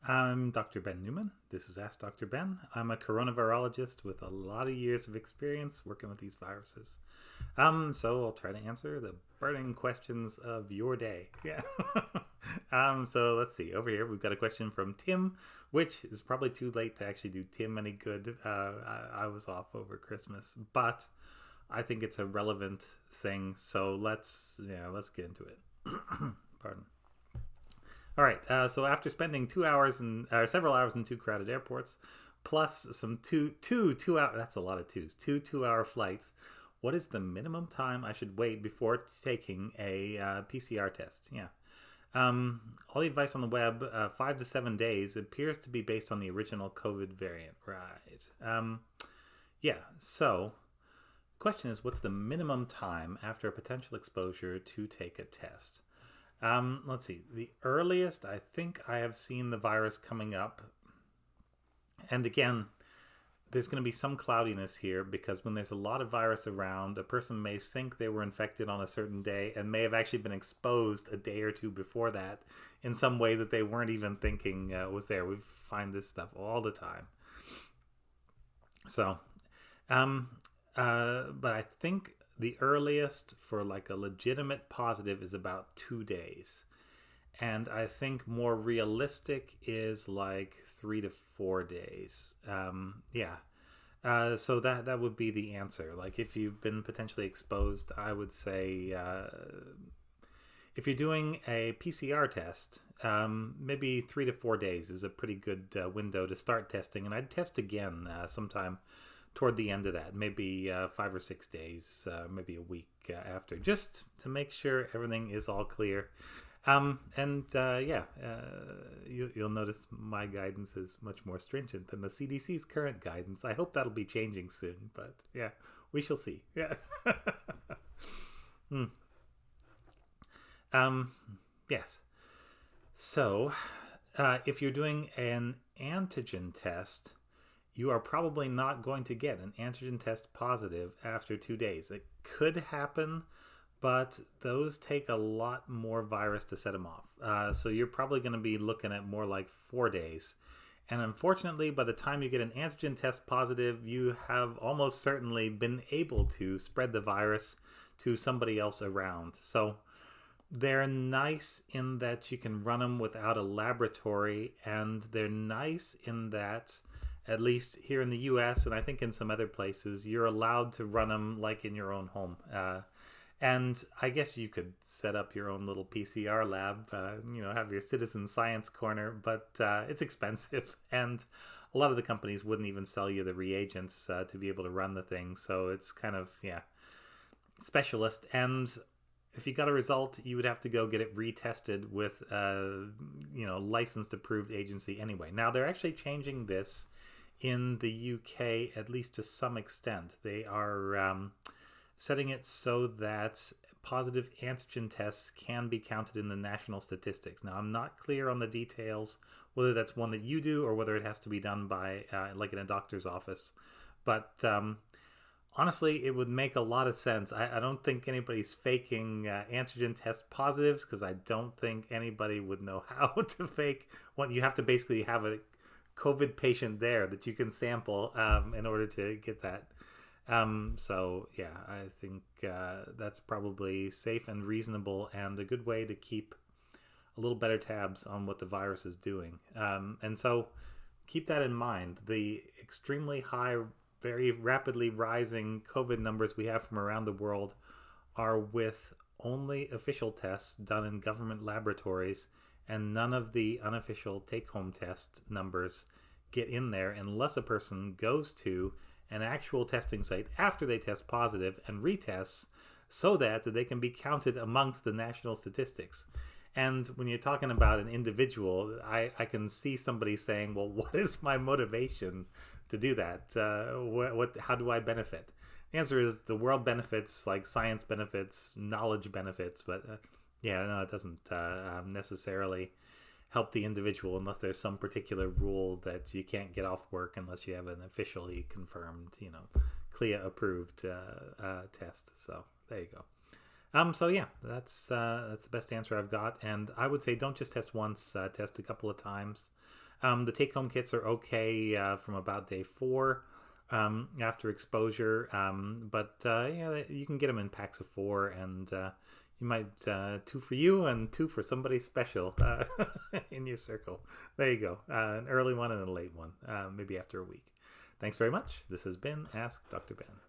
I'm Dr. Ben Newman. This is Ask Dr. Ben. I'm a coronavirologist with a lot of years of experience working with these viruses. So I'll try to answer the burning questions of your day. Yeah. So let's see. Over here, we've got a question from Tim, which is probably too late to actually do Tim any good. I was off over Christmas, but I think it's a relevant thing. So let's get into it. Pardon. All right. So after spending 2 hours and several hours in two crowded airports, plus some two hour, that's a lot of twos, two-hour flights. What is the minimum time I should wait before taking a PCR test? Yeah. All the advice on the web, 5 to 7 days, appears to be based on the original COVID variant. Right. Yeah. So the question is, what's the minimum time after a potential exposure to take a test? Let's see. The earliest I think I have seen the virus coming up, and again, there's going to be some cloudiness here because when there's a lot of virus around, a person may think they were infected on a certain day and may have actually been exposed a day or two before that in some way that they weren't even thinking was there. We find this stuff all the time. So, um, but I think the earliest for like a legitimate positive is about 2 days. And I think more realistic is like 3 to 4 days. Yeah. So that would be the answer. Like if you've been potentially exposed, I would say if you're doing a PCR test, maybe 3 to 4 days is a pretty good window to start testing. And I'd test again sometime toward the end of that, maybe 5 or 6 days, maybe a week after, just to make sure everything is all clear. You'll notice my guidance is much more stringent than the CDC's current guidance. I hope that'll be changing soon, but yeah, we shall see. Yeah. Hmm. Um, yes. So, if you're doing an antigen test, you are probably not going to get an antigen test positive after 2 days. It could happen, but those take a lot more virus to set them off. So you're probably going to be looking at more like 4 days. And unfortunately, by the time you get an antigen test positive, you have almost certainly been able to spread the virus to somebody else around. So they're nice in that you can run them without a laboratory, and they're nice in that, at least here in the US and I think in some other places, you're allowed to run them like in your own home. And I guess you could set up your own little PCR lab, have your citizen science corner, but it's expensive. And a lot of the companies wouldn't even sell you the reagents to be able to run the thing. So it's kind of, specialist. And if you got a result, you would have to go get it retested with, licensed approved agency anyway. Now, they're actually changing this in the UK, at least to some extent. They are setting it so that positive antigen tests can be counted in the national statistics. Now, I'm not clear on the details, whether that's one that you do or whether it has to be done by, like in a doctor's office. But honestly, it would make a lot of sense. I don't think anybody's faking antigen test positives because I don't think anybody would know how to fake one. You have to basically have a COVID patient there that you can sample in order to get that. I think that's probably safe and reasonable and a good way to keep a little better tabs on what the virus is doing. And so keep that in mind. The extremely high, very rapidly rising COVID numbers we have from around the world are with only official tests done in government laboratories, and none of the unofficial take-home test numbers get in there unless a person goes to an actual testing site after they test positive and retests so that they can be counted amongst the national statistics. And when you're talking about an individual, I can see somebody saying, well, what is my motivation to do that? How do I benefit? The answer is the world benefits, like science benefits, knowledge benefits, but it doesn't necessarily help the individual unless there's some particular rule that you can't get off work unless you have an officially confirmed, CLIA approved test. So there you go. That's the best answer I've got. And I would say don't just test once, test a couple of times. The take-home kits are okay from about day 4 after exposure, but yeah, you can get them in packs of 4, and you might 2 for you and 2 for somebody special in your circle. There you go. An early one and a late one, maybe after a week. Thanks very much. This has been Ask Dr. Ben.